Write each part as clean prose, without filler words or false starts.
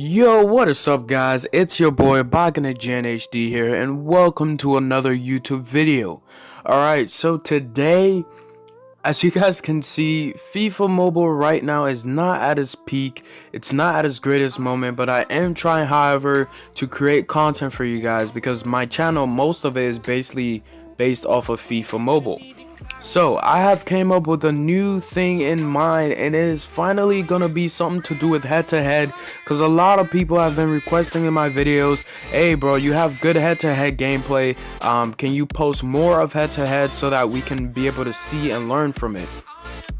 Yo, what is up guys? It's your boy Jan HD here and welcome to another YouTube video. Alright, so today, as you guys can see, FIFA Mobile right now is not at its peak. It's not at its greatest moment, but I am trying, however, to create content for you guys because my channel, most of it is basically based off of FIFA Mobile. So I have came up with a new thing in mind, and it is finally gonna be something to do with head-to-head, because a lot of people have been requesting in my videos, hey bro, you have good head-to-head gameplay, can you post more of head-to-head so that we can be able to see and learn from it.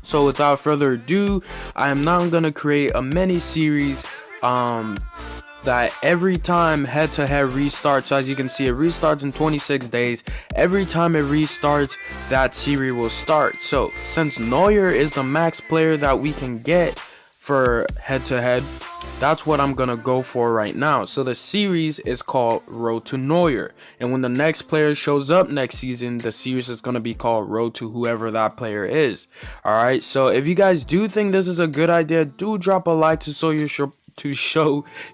So without further ado, I am now gonna create a mini series that every time head-to-head restarts, so as you can see, it restarts in 26 days. Every time it restarts, that series will start. So since Neuer is the max player that we can get for head-to-head, that's what I'm gonna go for right now. So the series is called Road to Neuer, and when the next player shows up next season, the series is gonna be called Road to whoever that player is. Alright, so if you guys do think this is a good idea, do drop a like to show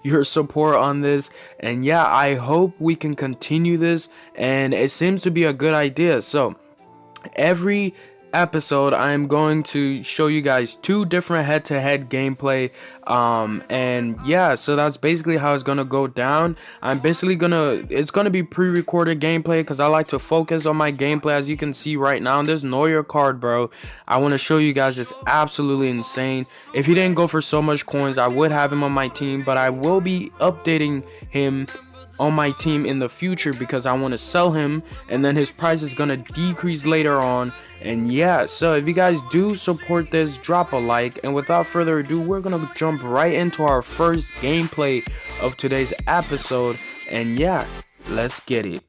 your support on this. And yeah, I hope we can continue this, and it seems to be a good idea. So every episode I am going to show you guys two different head-to-head gameplay, and yeah, so that's basically how it's gonna go down. It's gonna be pre-recorded gameplay because I like to focus on my gameplay. As you can see right now, this Neuer card, bro, I want to show you guys, it's absolutely insane. If he didn't go for so much coins, I would have him on my team, but I will be updating him on my team in the future because I want to sell him, and then his price is gonna decrease later on. And yeah, so if you guys do support this, drop a like, and without further ado, we're gonna jump right into our first gameplay of today's episode. And yeah, let's get it.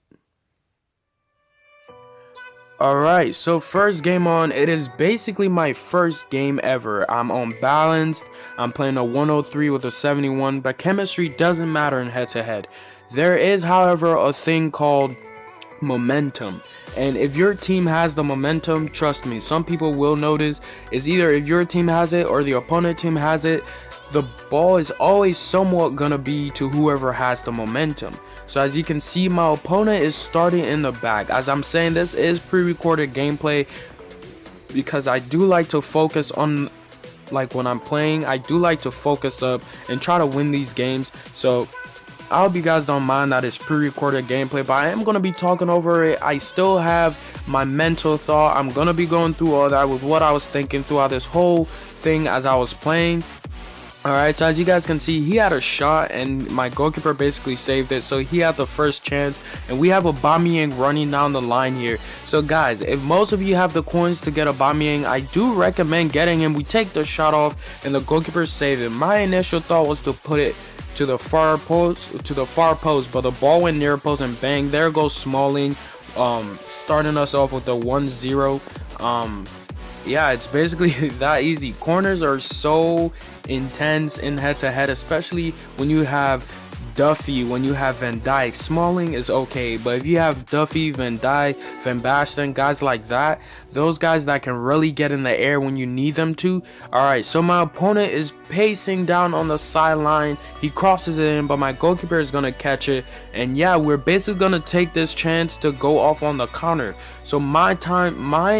Alright, so first game on, it is basically my first game ever. I'm unbalanced, I'm playing a 103 with a 71, but chemistry doesn't matter in head-to-head. There is, however, a thing called momentum, and if your team has the momentum, trust me, some people will notice, is either if your team has it or the opponent team has it, the ball is always somewhat gonna be to whoever has the momentum. So as you can see, my opponent is starting in the back. As I'm saying, this is pre-recorded gameplay because I do like to focus on, like when I'm playing, I do like to focus up and try to win these games. So I hope you guys don't mind that it's pre-recorded gameplay, but I am going to be talking over it. I still have my mental thought. I'm going to be going through all that with what I was thinking throughout this whole thing as I was playing. Alright, so as you guys can see, he had a shot and my goalkeeper basically saved it, so he had the first chance, and we have Aubameyang running down the line here. So guys, if most of you have the coins to get Aubameyang, I do recommend getting him. We take the shot off and the goalkeeper saved it. My initial thought was to put it to the far post, but the ball went near post, and bang, there goes Smalling, starting us off with the 1-0. Yeah, it's basically that easy. Corners are so intense in head-to-head, especially when you have Duffy, when you have Van Dijk. Smalling is okay, but if you have Duffy, Van Dijk, Van Basten, guys like that, those guys that can really get in the air when you need them to. Alright, so my opponent is pacing down on the sideline. He crosses it in, but my goalkeeper is going to catch it. And yeah, we're basically going to take this chance to go off on the counter. So my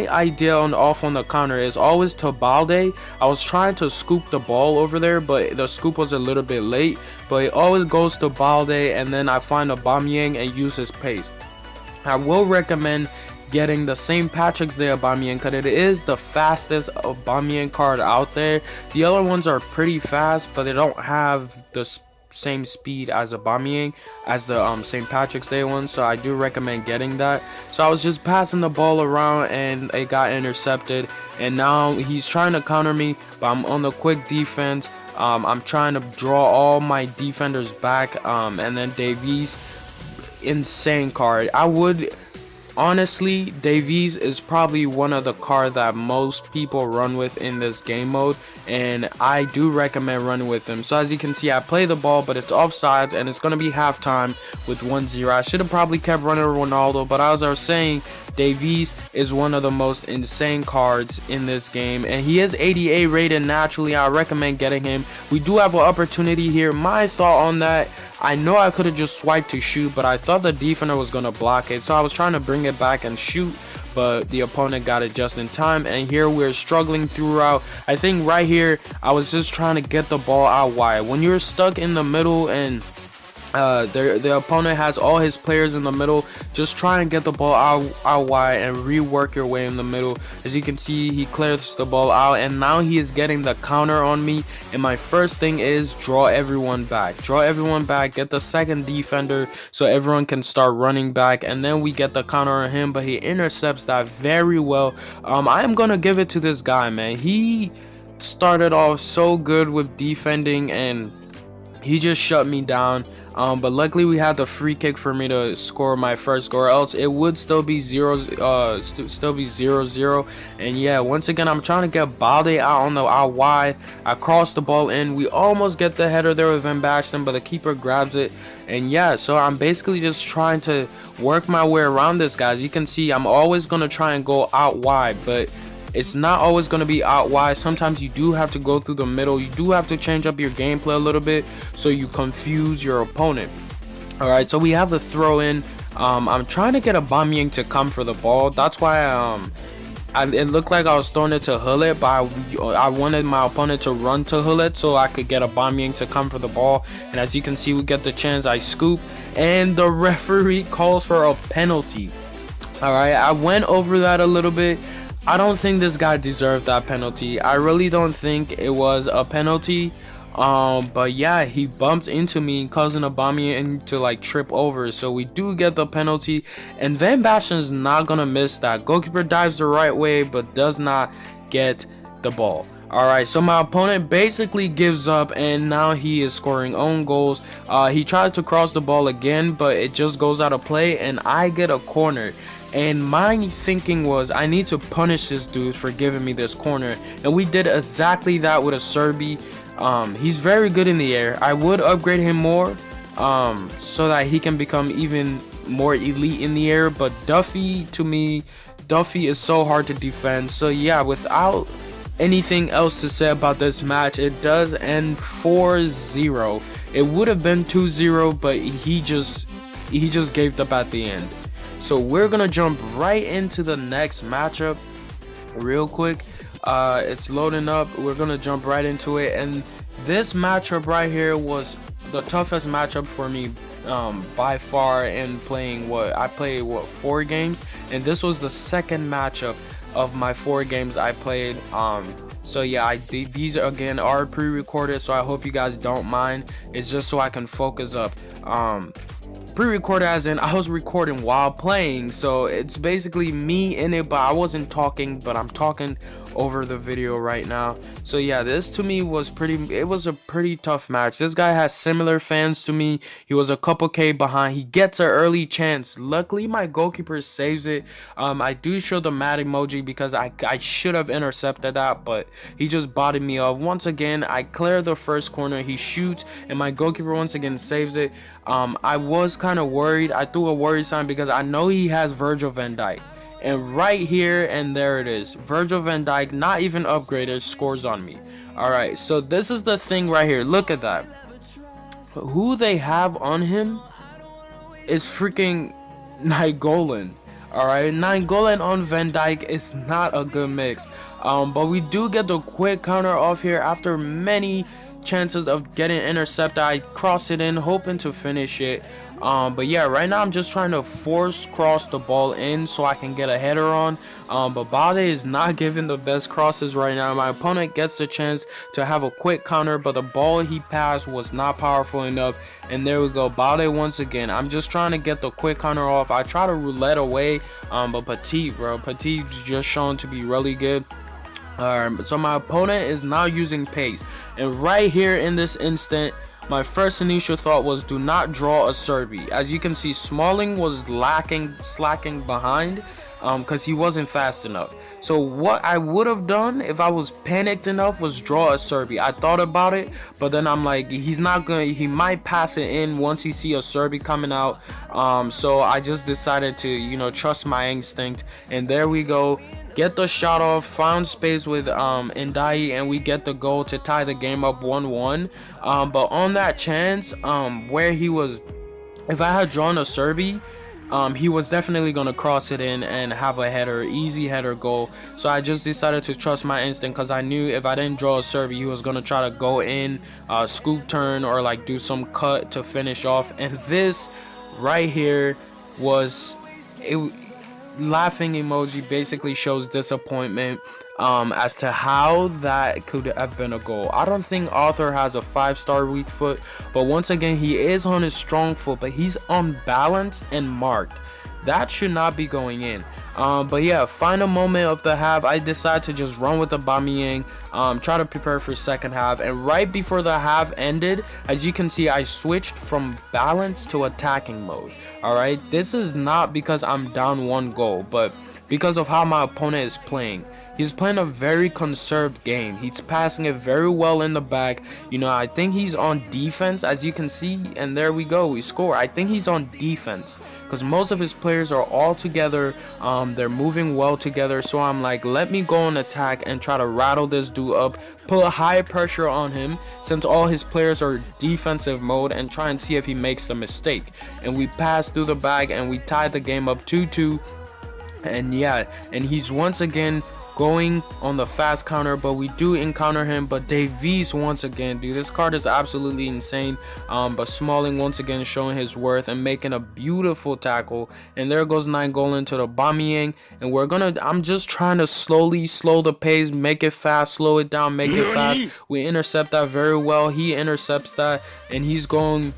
idea on off on the counter is always to Balde. I was trying to scoop the ball over there, but the scoop was a little bit late. But it always goes to Balde, and then I find Aubameyang and use his pace. I will recommend getting the St. Patrick's Day Aubameyang because it is the fastest Aubameyang card out there. The other ones are pretty fast, but they don't have the same speed as Aubameyang as the St. Patrick's Day one, so I do recommend getting that. So I was just passing the ball around and it got intercepted, and now he's trying to counter me, but I'm on the quick defense. I'm trying to draw all my defenders back, and then Davies, insane card. I would honestly, Davies is probably one of the cards that most people run with in this game mode, and I do recommend running with him. So as you can see, I play the ball, but it's offsides, and it's going to be halftime with 1-0. I should have probably kept running Ronaldo, but as I was saying, Davies is one of the most insane cards in this game, and he is 88 rated naturally. I recommend getting him. We do have an opportunity here. My thought on that, I know I could have just swiped to shoot, but I thought the defender was going to block it, so I was trying to bring it back and shoot, but the opponent got it just in time. And here we're struggling throughout. I think right here I was just trying to get the ball out wide. When you're stuck in the middle and the opponent has all his players in the middle, just try and get the ball out wide and rework your way in the middle. As you can see, he clears the ball out, and now he is getting the counter on me. And my first thing is draw everyone back, get the second defender so everyone can start running back, and then we get the counter on him, but he intercepts that very well. I am gonna give it to this guy, man. He started off so good with defending, and he just shut me down. But luckily we had the free kick for me to score my first goal, or else it would still be 0-0. And yeah, once again, I'm trying to get Balde out on the out wide. I cross the ball in. We almost get the header there with Van Basten, but the keeper grabs it. And yeah, so I'm basically just trying to work my way around this guy. As you can see, I'm always going to try and go out wide, but it's not always going to be out wide. Sometimes you do have to go through the middle. You do have to change up your gameplay a little bit so you confuse your opponent. All right, so we have the throw in. I'm trying to get Aubameyang to come for the ball. That's why it looked like I was throwing it to Hullet, but I wanted my opponent to run to Hullet so I could get Aubameyang to come for the ball. And as you can see, we get the chance. I scoop, and the referee calls for a penalty. All right, I went over that a little bit. I don't think this guy deserved that penalty. I really don't think it was a penalty. But yeah, he bumped into me, causing Aubameyang to like trip over. So we do get the penalty, and Van Basten's not gonna miss that. Goalkeeper dives the right way, but does not get the ball. Alright, so my opponent basically gives up, and now he is scoring own goals. He tries to cross the ball again, but it just goes out of play, and I get a corner. And my thinking was, I need to punish this dude for giving me this corner, and we did exactly that with a Serbi. He's very good in the air. I would upgrade him more so that he can become even more elite in the air, but Duffy, to me, Duffy is so hard to defend. So yeah, without anything else to say about this match, it does end 4-0. It would have been 2-0, but he just gave up at the end. So we're gonna jump right into the next matchup real quick. It's loading up. We're gonna jump right into it, and this matchup right here was the toughest matchup for me by far in playing. I played 4 games, and this was the second matchup of my 4 games I played. So yeah, these again are pre-recorded, so I hope you guys don't mind. It's just so I can focus up. Pre-recorded as in I was recording while playing, so it's basically me in it, but I wasn't talking, but I'm talking over the video right now. So yeah, this to me was it was a pretty tough match. This guy has similar fans to me. He was a couple K behind. He gets an early chance. Luckily my goalkeeper saves it. I do show the mad emoji because I should have intercepted that, but he just botted me off. Once again, I clear the first corner, he shoots, and my goalkeeper once again saves it. I was kind of worried. I threw a worry sign because I know he has Virgil van Dijk. And right here, and there it is. Virgil van Dijk, not even upgraded, scores on me. Alright, so this is the thing right here. Look at that. Who they have on him is freaking Nainggolan. Alright, Nainggolan on Van Dijk is not a good mix. But we do get the quick counter off here after many chances of getting intercepted. I cross it in, hoping to finish it. But yeah, right now I'm just trying to force cross the ball in so I can get a header on. But Balde is not giving the best crosses right now. My opponent gets the chance to have a quick counter, but the ball he passed was not powerful enough. And there we go, Balde once again. I'm just trying to get the quick counter off. I try to roulette away, but Petit's just shown to be really good. So my opponent is now using pace, and right here in this instant, my first initial thought was do not draw a Serbi. As you can see, Smalling was slacking behind because he wasn't fast enough. So what I would have done if I was panicked enough was draw a Serbi. I thought about it, but then I'm like, he might pass it in once he see a Serbi coming out. So I just decided to, you know, trust my instinct, and there we go. Get the shot off, found space with Ndai, and we get the goal to tie the game up 1-1. But on that chance, where he was, if I had drawn a Serbi, he was definitely gonna cross it in and have a header, easy header goal. So I just decided to trust my instinct, because I knew if I didn't draw a Serbi, he was gonna try to go in, scoop turn, or like do some cut to finish off. And this right here was it. Laughing emoji basically shows disappointment as to how that could have been a goal. I don't think Arthur has a 5-star weak foot, but once again, he is on his strong foot, but he's unbalanced and marked. That should not be going in. But yeah, final moment of the half, I decided to just run with the Aubameyang, try to prepare for second half. And right before the half ended, as you can see, I switched from balance to attacking mode. Alright, this is not because I'm down 1 goal, but because of how my opponent is playing. He's playing a very conserved game. He's passing it very well in the back. You know, I think he's on defense, as you can see, and there we go, we score. I think he's on defense because most of his players are all together. They're moving well together. So I'm like, let me go on attack and try to rattle this dude up, put a high pressure on him since all his players are defensive mode, and try and see if he makes a mistake. And we passed through the back and we tied the game up 2-2. And yeah, and he's once again going on the fast counter, but we do encounter him. But Davies once again, dude, this card is absolutely insane. But Smalling once again showing his worth and making a beautiful tackle, and there goes 9 goal into the Aubameyang. And I'm just trying to slowly slow the pace, make it fast, slow it down, make it fast. We intercept that very well. He intercepts that, and he's going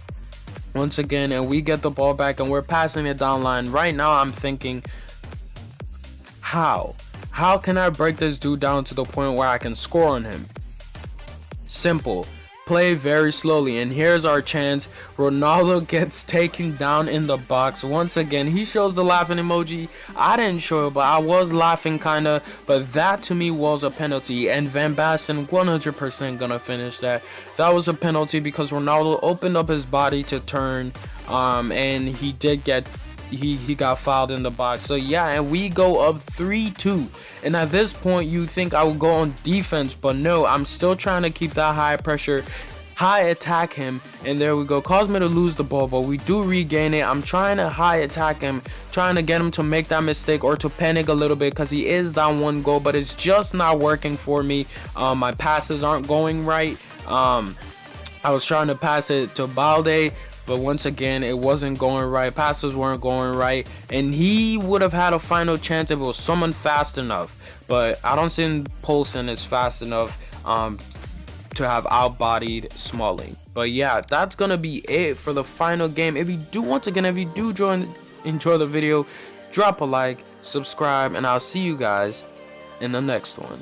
once again, and we get the ball back and we're passing it down line. Right now I'm thinking, how can I break this dude down to the point where I can score on him? Simple. Play very slowly, and here's our chance. Ronaldo gets taken down in the box. Once again, he shows the laughing emoji. I didn't show it, but I was laughing kinda. But that to me was a penalty, and Van Basten 100% gonna finish that. That was a penalty because Ronaldo opened up his body to turn, and he did get he got fouled in the box. So yeah, and we go up 3-2. And at this point you think I would go on defense, but no, I'm still trying to keep that high pressure, high attack him. And there we go, caused me to lose the ball, but we do regain it. I'm trying to high attack him, trying to get him to make that mistake or to panic a little bit because he is down 1 goal, but it's just not working for me. My passes aren't going right. I was trying to pass it to Balde, but once again, it wasn't going right. Passes weren't going right, and he would have had a final chance if it was someone fast enough. But I don't think Poulsen is fast enough to have outbodied Smalling. But yeah, that's gonna be it for the final game. If you do enjoy the video, drop a like, subscribe, and I'll see you guys in the next one.